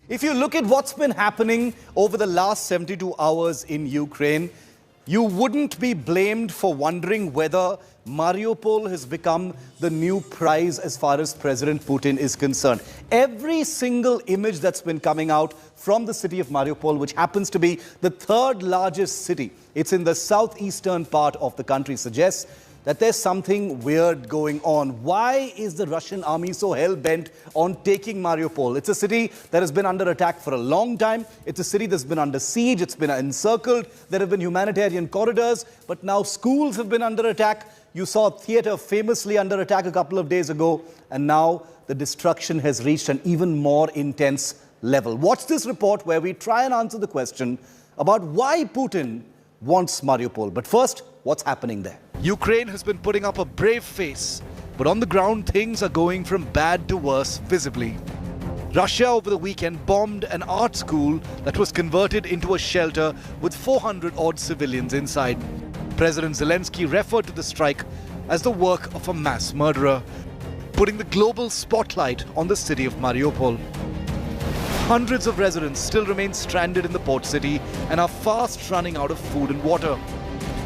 If you look at what's been happening over the last 72 hours in Ukraine, you wouldn't be blamed for wondering whether Mariupol has become the new prize as far as President Putin is concerned. Every single image that's been coming out from the city of Mariupol, which happens to be the third largest city, it's in the southeastern part of the country, suggests that there's something weird going on. Why is the Russian army so hell-bent on taking Mariupol? It's a city that has been under attack for a long time. It's a city that's been under siege. It's been encircled. There have been humanitarian corridors, but now schools have been under attack. You saw theater famously under attack a couple of days ago, and now the destruction has reached an even more intense level. Watch this report where we try and answer the question about why Putin wants Mariupol. But first, what's happening there? Ukraine has been putting up a brave face, but on the ground things are going from bad to worse visibly. Russia over the weekend bombed an art school that was converted into a shelter with 400-odd civilians inside. President Zelensky referred to the strike as the work of a mass murderer, putting the global spotlight on the city of Mariupol. Hundreds of residents still remain stranded in the port city and are fast running out of food and water.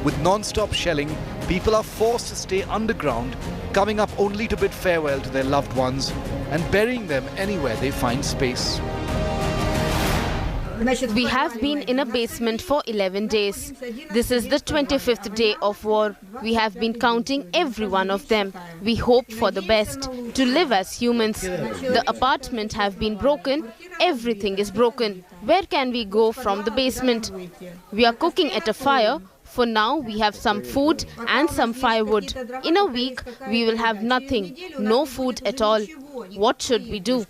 With non-stop shelling, people are forced to stay underground, coming up only to bid farewell to their loved ones and burying them anywhere they find space. We have been in a basement for 11 days. This is the 25th day of war. We have been counting every one of them. We hope for the best, to live as humans. The apartments have been broken. Everything is broken. Where can we go from the basement? We are cooking at a fire. For now, we have some food and some firewood. In a week, we will have nothing, no food at all. What should we do?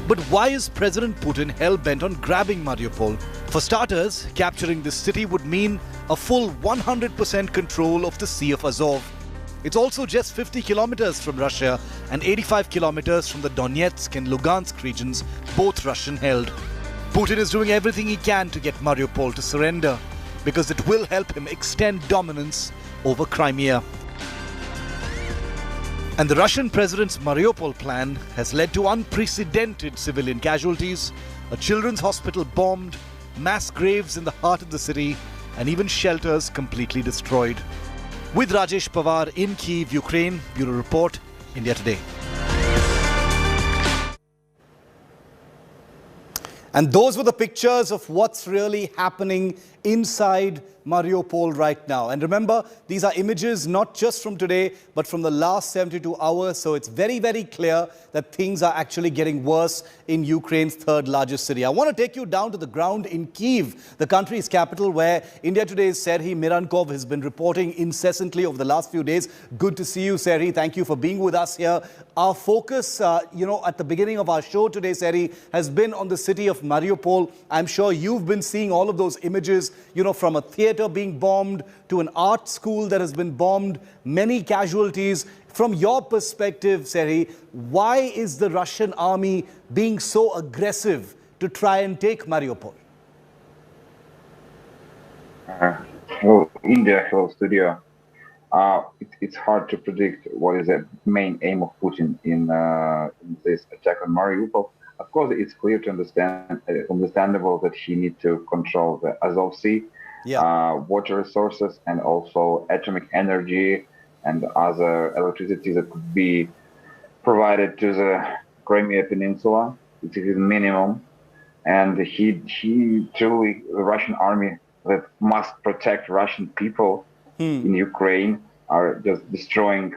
But why is President Putin hell-bent on grabbing Mariupol? For starters, capturing this city would mean a full 100% control of the Sea of Azov. It's also just 50 kilometers from Russia and 85 kilometers from the Donetsk and Lugansk regions, both Russian-held. Putin is doing everything he can to get Mariupol to surrender, because it will help him extend dominance over Crimea. And the Russian president's Mariupol plan has led to unprecedented civilian casualties, a children's hospital bombed, mass graves in the heart of the city, and even shelters completely destroyed. With Rajesh Pawar in Kyiv, Ukraine, Bureau Report, India Today. And those were the pictures of what's really happening inside Mariupol right now. And remember, these are images not just from today, but from the last 72 hours. So it's very, very clear that things are actually getting worse in Ukraine's third largest city. I want to take you down to the ground in Kyiv, the country's capital, where India Today's Serhiy Mirankov has been reporting incessantly over the last few days. Good to see you, Serhiy. Thank you for being with us here. Our focus, at the beginning of our show today, Serhiy, has been on the city of Mariupol. I'm sure you've been seeing all of those images, from a theater being bombed to an art school that has been bombed, many casualties. From your perspective, Serhiy, why is the Russian army being so aggressive to try and take Mariupol? India, hello studio. It's hard to predict what is the main aim of Putin in this attack on Mariupol. Of course, it's clear to understandable that he needs to control the Azov Sea, water resources, and also atomic energy and other electricity that could be provided to the Crimea Peninsula. It is minimum, and he truly, the Russian army that must protect Russian people in Ukraine are just destroying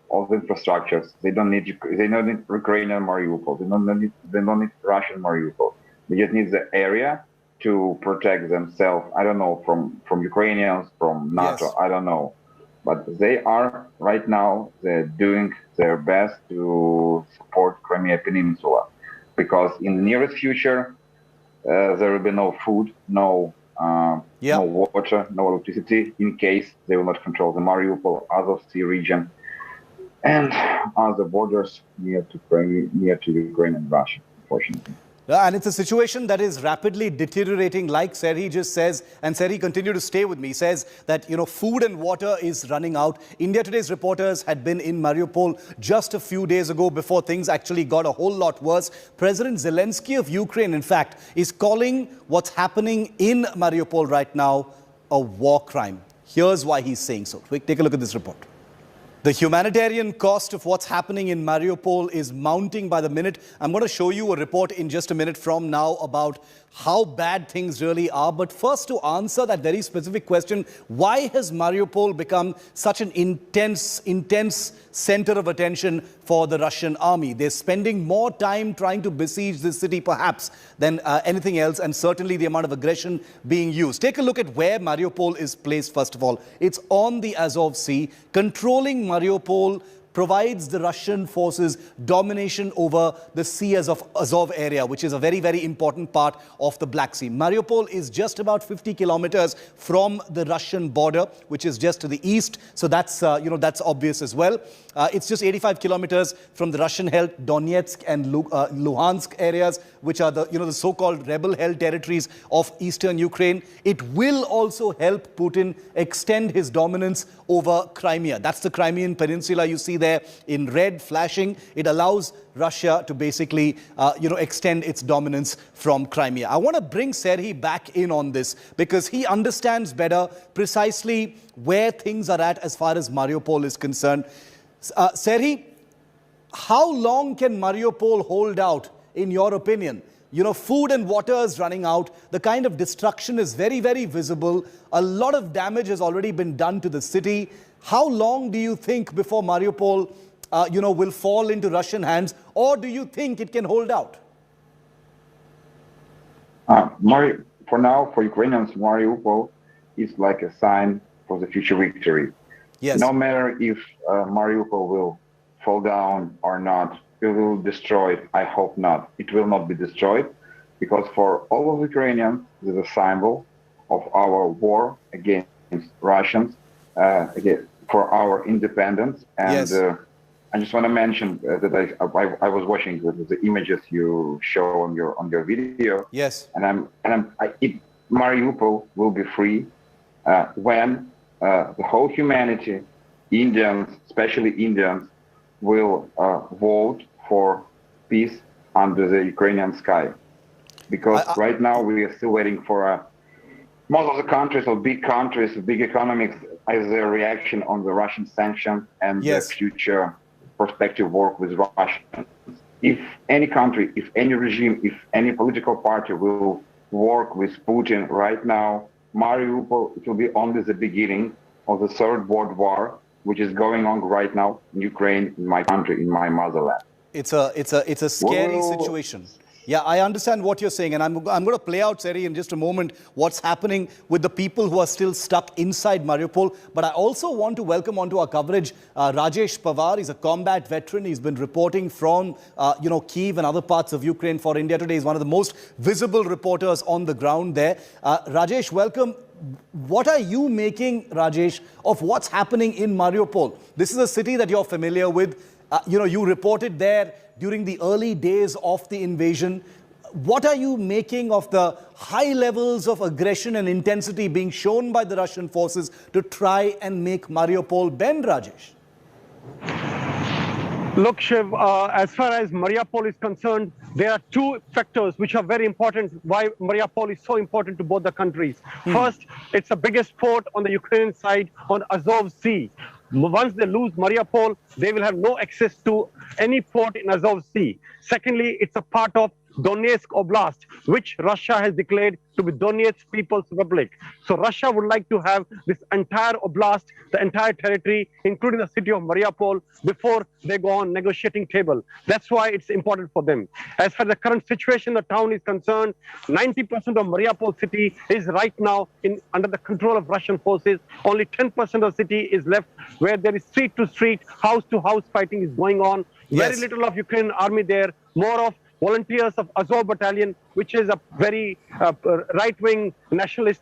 all the infrastructures. They don't need Ukrainian Mariupol. They don't need Russian Mariupol. They just need the area to protect themselves. I don't know, from Ukrainians, from NATO. Yes. I don't know, but they are right now. They're doing their best to support Crimea Peninsula, because in the nearest future there will be no food, no water, no electricity, in case they will not control the Mariupol, Azov Sea region, and other borders near to Ukraine and Russia, unfortunately. And it's a situation that is rapidly deteriorating, like Serhi just says, and Serhi, continue to stay with me, says that, food and water is running out. India Today's reporters had been in Mariupol just a few days ago before things actually got a whole lot worse. President Zelensky of Ukraine, in fact, is calling what's happening in Mariupol right now a war crime. Here's why he's saying so. Take a look at this report. The humanitarian cost of what's happening in Mariupol is mounting by the minute. I'm going to show you a report in just a minute from now about how bad things really are. But first, to answer that very specific question, why has Mariupol become such an intense center of attention for the Russian army? They're spending more time trying to besiege this city, perhaps, than anything else, and certainly the amount of aggression being used. Take a look at where Mariupol is placed, first of all. It's on the Azov Sea. Controlling Mariupol provides the Russian forces domination over the Sea of Azov area, which is a very, very important part of the Black Sea. Mariupol is just about 50 kilometers from the Russian border, which is just to the east. So that's, that's obvious as well. It's just 85 kilometers from the Russian-held Donetsk and Luhansk areas, which are the so-called rebel-held territories of eastern Ukraine. It will also help Putin extend his dominance over Crimea. That's the Crimean Peninsula you see there in red flashing. It allows Russia to basically, extend its dominance from Crimea. I want to bring Serhi back in on this because he understands better precisely where things are at as far as Mariupol is concerned. Serhi, how long can Mariupol hold out, in your opinion? Food and water is running out. The kind of destruction is very, very visible. A lot of damage has already been done to the city. How long do you think before Mariupol, will fall into Russian hands? Or do you think it can hold out? For now, for Ukrainians, Mariupol is like a sign for the future victory. Yes. No matter if Mariupol will fall down or not, it will be destroyed. I hope not. It will not be destroyed because for all of Ukrainians, it is a symbol of our war against Russians, for our independence. And yes. I just want to mention that I was watching the images you show on your video. Yes. And Mariupol will be free when the whole humanity, Indians, especially Indians, will vote for peace under the Ukrainian sky. Because right now we are still waiting for most of the countries or big countries, big economies, as a reaction on the Russian sanctions and yes. the future prospective work with Russia. If any country, if any regime, if any political party will work with Putin right now, Mariupol, it will be only the beginning of the Third World War, which is going on right now in Ukraine, in my country, in my motherland. It's a scary situation. Yeah, I understand what you're saying, and I'm going to play out, Serhi, in just a moment, what's happening with the people who are still stuck inside Mariupol. But I also want to welcome onto our coverage Rajesh Pawar. He's a combat veteran. He's been reporting from, Kyiv and other parts of Ukraine for India Today. He's one of the most visible reporters on the ground there. Rajesh, welcome. What are you making, Rajesh, of what's happening in Mariupol? This is a city that you're familiar with. You reported there during the early days of the invasion. What are you making of the high levels of aggression and intensity being shown by the Russian forces to try and make Mariupol bend, Rajesh? Look, Shiv, as far as Mariupol is concerned, there are two factors which are very important why Mariupol is so important to both the countries. First, it's the biggest port on the Ukrainian side on Azov Sea. Once they lose Mariupol, they will have no access to any port in Azov Sea. Secondly, it's a part of Donetsk Oblast, which Russia has declared to be Donetsk People's Republic. So Russia would like to have this entire oblast, the entire territory, including the city of Mariupol, before they go on negotiating table. That's why it's important for them. As far as the current situation the town is concerned, 90% of Mariupol city is right now under the control of Russian forces. Only 10% of the city is left where there is street-to-street, house-to-house fighting is going on. Yes. Very little of Ukrainian army there, more of volunteers of Azov Battalion, which is a very right-wing nationalist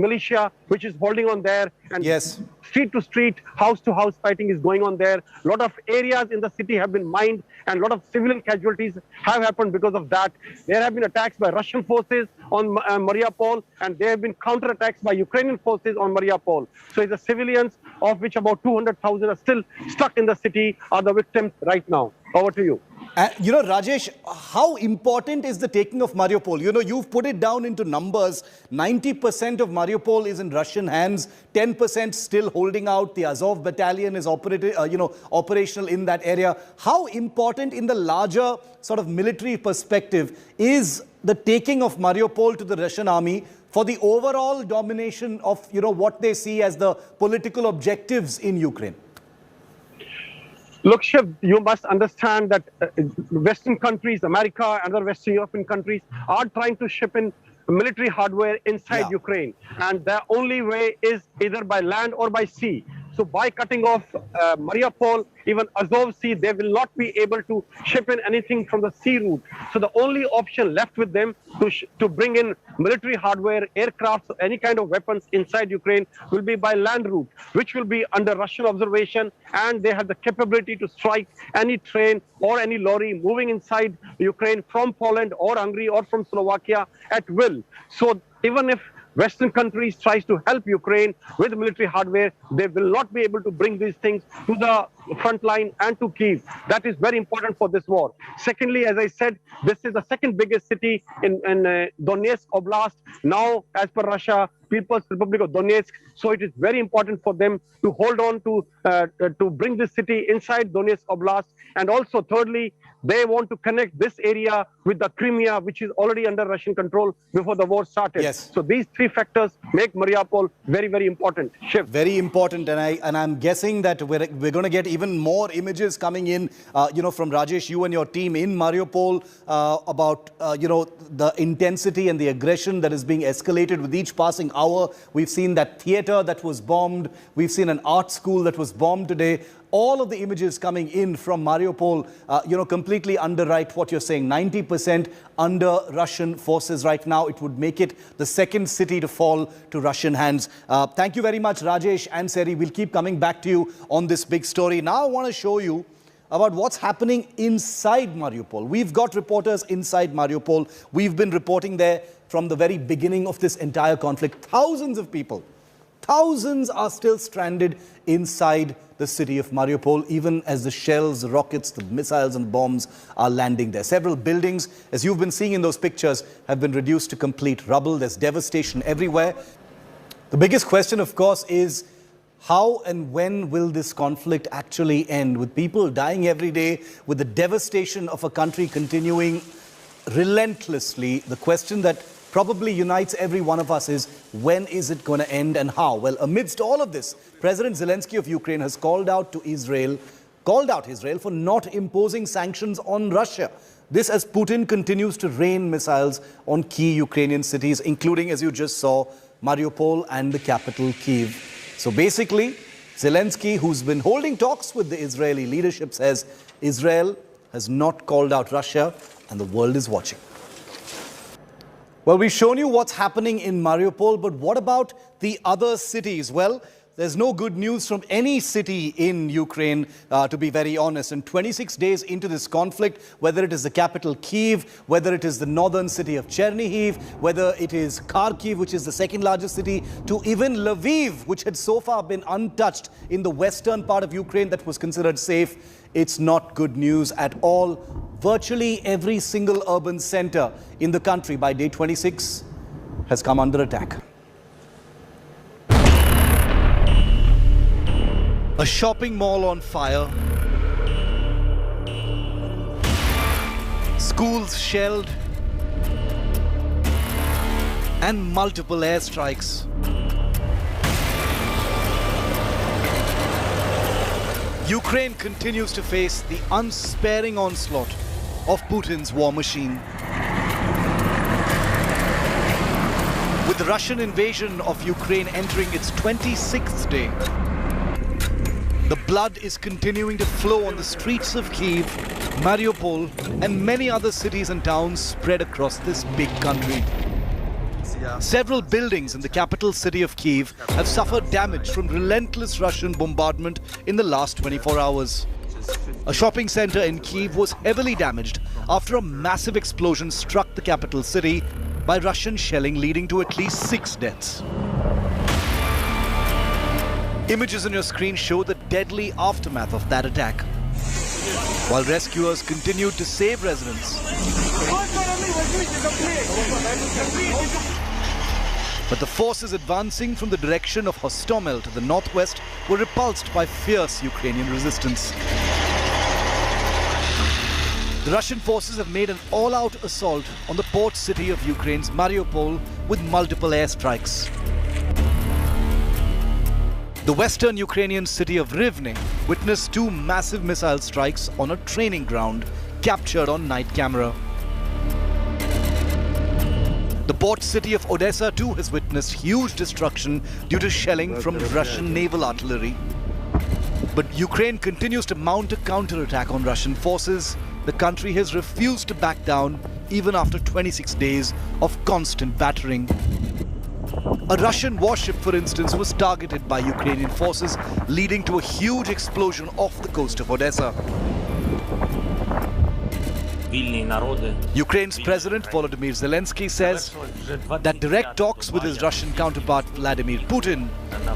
militia, which is holding on there. And Yes. street to street, house to house fighting is going on there. A lot of areas in the city have been mined, and a lot of civilian casualties have happened because of that. There have been attacks by Russian forces on Mariupol, and there have been counterattacks by Ukrainian forces on Mariupol. So the civilians, of which about 200,000 are still stuck in the city, are the victims right now. Over to you. You know, Rajesh, how important is the taking of Mariupol? You know, you've put it down into numbers. 90% of Mariupol is in Russian hands, 10% still holding out. The Azov Battalion is operational in that area. How important in the larger sort of military perspective is the taking of Mariupol to the Russian army for the overall domination of, you know, what they see as the political objectives in Ukraine? Look, Shiv, you must understand that Western countries, America and other Western European countries are trying to ship in military hardware inside Ukraine. And the only way is either by land or by sea. So by cutting off Mariupol, even Azov Sea, they will not be able to ship in anything from the sea route. So the only option left with them to bring in military hardware, aircraft, any kind of weapons inside Ukraine will be by land route, which will be under Russian observation, and they have the capability to strike any train or any lorry moving inside Ukraine from Poland or Hungary or from Slovakia at will. So even if Western countries tries to help Ukraine with military hardware, they will not be able to bring these things to the front line and to Kyiv. That is very important for this war. Secondly, as I said, this is the second biggest city in Donetsk Oblast. Now, as per Russia, People's Republic of Donetsk. So it is very important for them to hold on to bring this city inside Donetsk Oblast. And also, thirdly, they want to connect this area with the Crimea, which is already under Russian control before the war started. Yes. So these three factors make Mariupol very, very important. Shiv. Very important, and I'm guessing that we're going to get even more images coming in, from Rajesh, you and your team in Mariupol about, the intensity and the aggression that is being escalated with each passing hour. We've seen that theater that was bombed. We've seen an art school that was bombed today. All of the images coming in from Mariupol, completely underwrite what you're saying. 90% under Russian forces right now. It would make it the second city to fall to Russian hands. Thank you very much, Rajesh and Seri. We'll keep coming back to you on this big story. Now I want to show you about what's happening inside Mariupol. We've got reporters inside Mariupol. We've been reporting there from the very beginning of this entire conflict. Thousands of people, thousands are still stranded inside the city of Mariupol, even as the shells, the rockets, the missiles and bombs are landing there. Several buildings, as you've been seeing in those pictures, have been reduced to complete rubble. There's devastation everywhere. The biggest question, of course, is how and when will this conflict actually end? With people dying every day, with the devastation of a country continuing relentlessly, the question that probably unites every one of us is, when is it going to end and how? Well, amidst all of this, President Zelensky of Ukraine has called out Israel for not imposing sanctions on Russia. This as Putin continues to rain missiles on key Ukrainian cities, including, as you just saw, Mariupol and the capital, Kyiv. So basically, Zelensky, who's been holding talks with the Israeli leadership, says Israel has not called out Russia and the world is watching. Well, we've shown you what's happening in Mariupol, but what about the other cities? Well, there's no good news from any city in Ukraine, to be very honest. And 26 days into this conflict, whether it is the capital Kyiv, whether it is the northern city of Chernihiv, whether it is Kharkiv, which is the second largest city, to even Lviv, which had so far been untouched in the western part of Ukraine that was considered safe, it's not good news at all. Virtually every single urban center in the country by day 26 has come under attack. A shopping mall on fire, schools shelled, and multiple airstrikes. Ukraine continues to face the unsparing onslaught of Putin's war machine. With the Russian invasion of Ukraine entering its 26th day, The blood is continuing to flow on the streets of Kyiv, Mariupol, and many other cities and towns spread across this big country. Several buildings in the capital city of Kyiv have suffered damage from relentless Russian bombardment in the last 24 hours. A shopping center in Kyiv was heavily damaged after a massive explosion struck the capital city by Russian shelling, leading to at least 6 deaths. Images on your screen show the deadly aftermath of that attack, while rescuers continued to save residents. But the forces advancing from the direction of Hostomel to the northwest were repulsed by fierce Ukrainian resistance. The Russian forces have made an all-out assault on the port city of Ukraine's Mariupol with multiple airstrikes. The western Ukrainian city of Rivne witnessed 2 massive missile strikes on a training ground captured on night camera. The port city of Odessa too has witnessed huge destruction due to shelling from Russian naval artillery. But Ukraine continues to mount a counterattack on Russian forces. The country has refused to back down even after 26 days of constant battering. A Russian warship, for instance, was targeted by Ukrainian forces, leading to a huge explosion off the coast of Odessa. Ukraine's President Volodymyr Zelensky says that direct talks with his Russian counterpart Vladimir Putin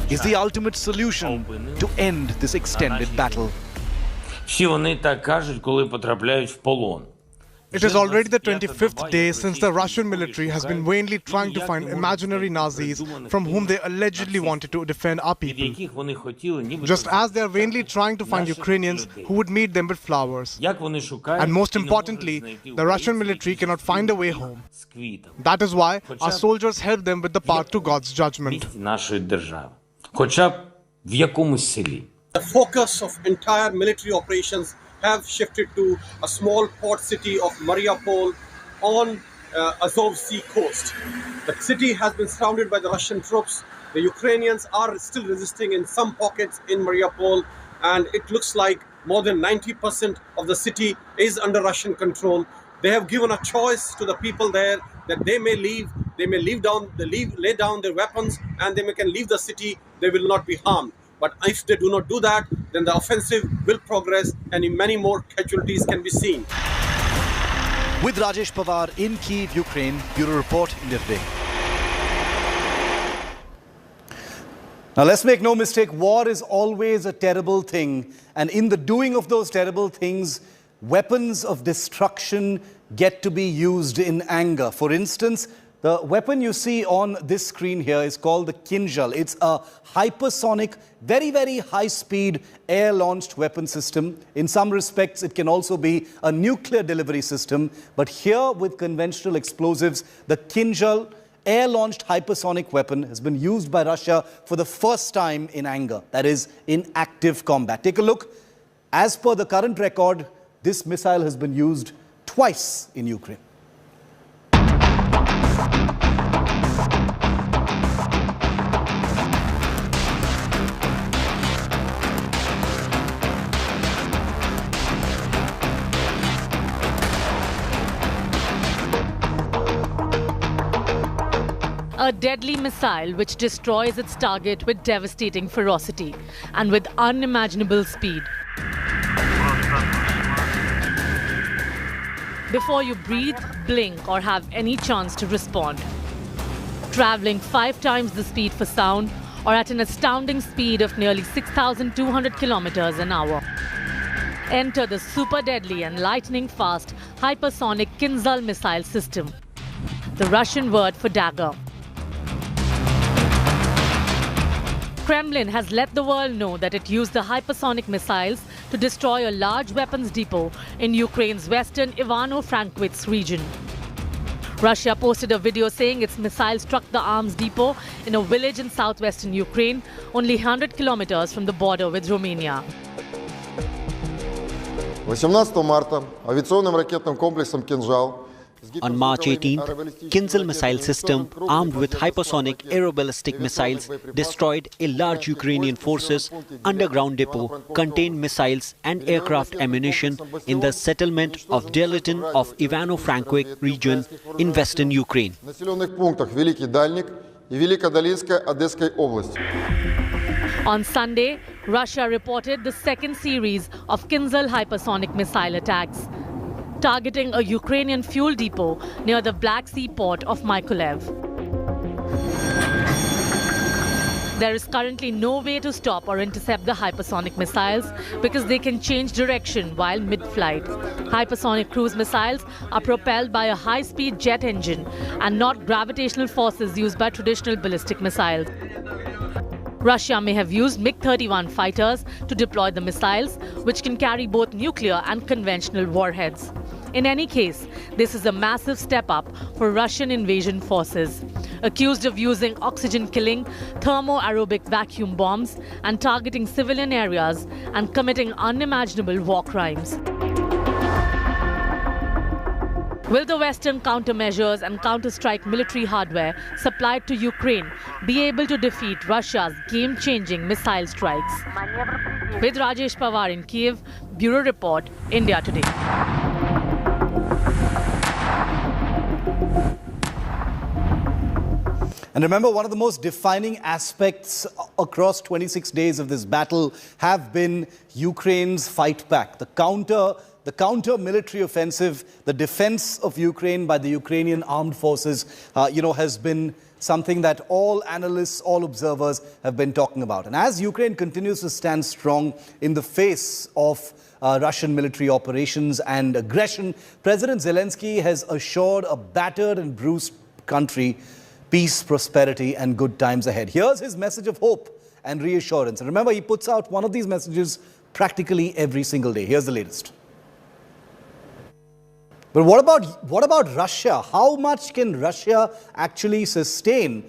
is the ultimate solution to end this extended battle. It is already the 25th day since the Russian military has been vainly trying to find imaginary Nazis from whom they allegedly wanted to defend our people. Just as they are vainly trying to find Ukrainians who would meet them with flowers. And most importantly, the Russian military cannot find a way home. That is why our soldiers help them with the path to God's judgment. The focus of entire military operations have shifted to a small port city of Mariupol on Azov Sea coast. The city has been surrounded by the Russian troops. The Ukrainians are still resisting in some pockets in Mariupol, and it looks like more than 90% of the city is under Russian control. They have given a choice to the people there that they may lay down their weapons, and they can leave the city. They will not be harmed. But if they do not do that, then the offensive will progress and many more casualties can be seen. With Rajesh Pawar in Kyiv, Ukraine, Bureau Report, India Today. Now let's make no mistake, war is always a terrible thing. And in the doing of those terrible things, weapons of destruction get to be used in anger. For instance, the weapon you see on this screen here is called the Kinzhal. It's a hypersonic, very, very high-speed air-launched weapon system. In some respects, it can also be a nuclear delivery system. But here, with conventional explosives, the Kinzhal air-launched hypersonic weapon has been used by Russia for the first time in anger, that is, in active combat. Take a look. As per the current record, this missile has been used twice in Ukraine. A deadly missile which destroys its target with devastating ferocity and with unimaginable speed. Before you breathe, blink, or have any chance to respond. Traveling 5 times the speed for sound, or at an astounding speed of nearly 6,200 kilometers an hour. Enter the super deadly and lightning-fast hypersonic Kinzhal missile system, the Russian word for dagger. Kremlin has let the world know that it used the hypersonic missiles to destroy a large weapons depot in Ukraine's western Ivano-Frankivsk region. Russia posted a video saying its missile struck the arms depot in a village in southwestern Ukraine, only 100 kilometers from the border with Romania. 18 марта авиационным ракетным комплексом «Кинжал» On March 18th, Kinzhal missile system armed with hypersonic aeroballistic missiles destroyed a large Ukrainian forces underground depot contained missiles and aircraft ammunition in the settlement of Delitin of Ivano-Frankivsk region in western Ukraine. On Sunday, Russia reported the second series of Kinzhal hypersonic missile attacks, targeting a Ukrainian fuel depot near the Black Sea port of Mykolaiv. There is currently no way to stop or intercept the hypersonic missiles because they can change direction while mid-flight. Hypersonic cruise missiles are propelled by a high-speed jet engine and not gravitational forces used by traditional ballistic missiles. Russia may have used MiG-31 fighters to deploy the missiles, which can carry both nuclear and conventional warheads. In any case, this is a massive step up for Russian invasion forces, accused of using oxygen-killing thermo-aerobic vacuum bombs and targeting civilian areas and committing unimaginable war crimes. Will the Western countermeasures and counter-strike military hardware supplied to Ukraine be able to defeat Russia's game-changing missile strikes? With Rajesh Pawar in Kyiv, Bureau Report, India Today. And remember, one of the most defining aspects across 26 days of this battle have been Ukraine's fight back, the counter military offensive, the defense of Ukraine by the Ukrainian armed forces, has been something that all analysts, all observers have been talking about. And as Ukraine continues to stand strong in the face of Russian military operations and aggression, President Zelensky has assured a battered and bruised country peace, prosperity, and good times ahead. Here's his message of hope and reassurance. And remember, he puts out one of these messages practically every single day. Here's the latest. But what about Russia? How much can Russia actually sustain,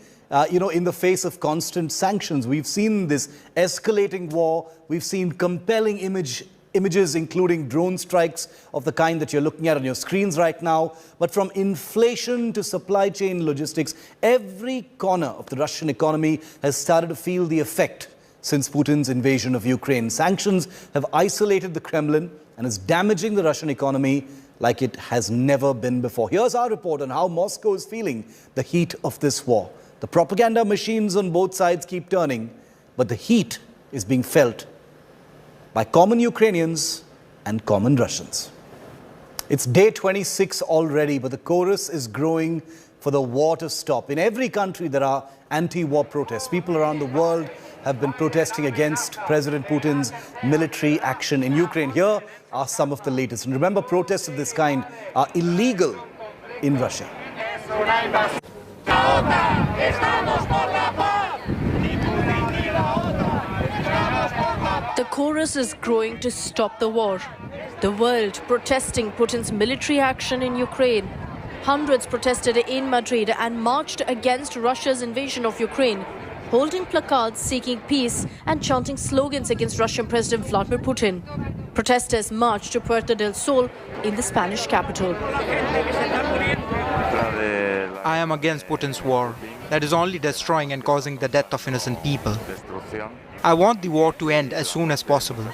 in the face of constant sanctions? We've seen this escalating war. We've seen compelling images, including drone strikes of the kind that you're looking at on your screens right now. But from inflation to supply chain logistics, every corner of the Russian economy has started to feel the effect since Putin's invasion of Ukraine. Sanctions have isolated the Kremlin and is damaging the Russian economy like it has never been before. Here's our report on how Moscow is feeling the heat of this war. The propaganda machines on both sides keep turning, but the heat is being felt by common Ukrainians and common Russians. It's day 26 already, but the chorus is growing for the war to stop. In every country, there are anti-war protests. People around the world have been protesting against President Putin's military action in Ukraine. Here are some of the latest. And remember, protests of this kind are illegal in Russia. The chorus is growing to stop the war. The world protesting Putin's military action in Ukraine. Hundreds protested in Madrid and marched against Russia's invasion of Ukraine, holding placards seeking peace and chanting slogans against Russian President Vladimir Putin. Protesters marched to Puerta del Sol in the Spanish capital. I am against Putin's war that is only destroying and causing the death of innocent people. I want the war to end as soon as possible.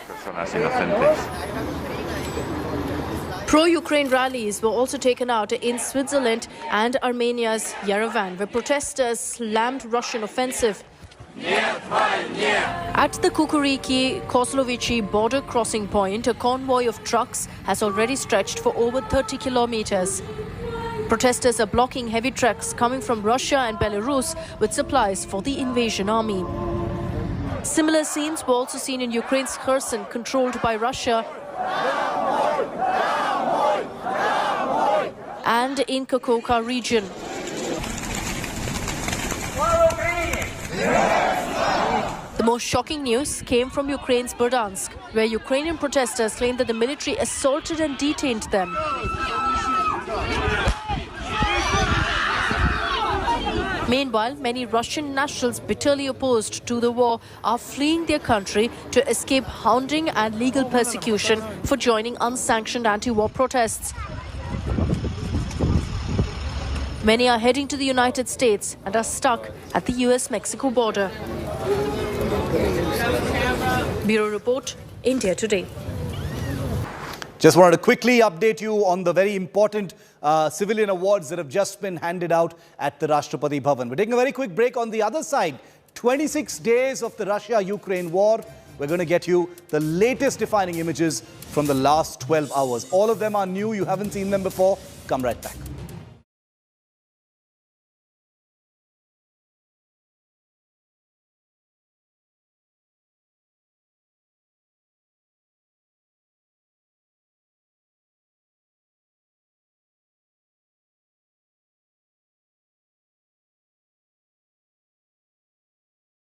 Pro-Ukraine rallies were also taken out in Switzerland and Armenia's Yerevan, where protesters slammed Russian offensive. At the Kukuriki-Koslovichi border crossing point, a convoy of trucks has already stretched for over 30 kilometers. Protesters are blocking heavy trucks coming from Russia and Belarus with supplies for the invasion army. Similar scenes were also seen in Ukraine's Kherson, controlled by Russia, and in Kakhovka region. The most shocking news came from Ukraine's Berdyansk, where Ukrainian protesters claimed that the military assaulted and detained them. Meanwhile, many Russian nationals bitterly opposed to the war are fleeing their country to escape hounding and legal persecution for joining unsanctioned anti-war protests. Many are heading to the United States and are stuck at the US-Mexico border. Bureau Report, India Today. Just wanted to quickly update you on the very important civilian awards that have just been handed out at the Rashtrapati Bhavan. We're taking a very quick break. On the other side, 26 days of the Russia-Ukraine war. We're going to get you the latest defining images from the last 12 hours. All of them are new. You haven't seen them before. Come right back.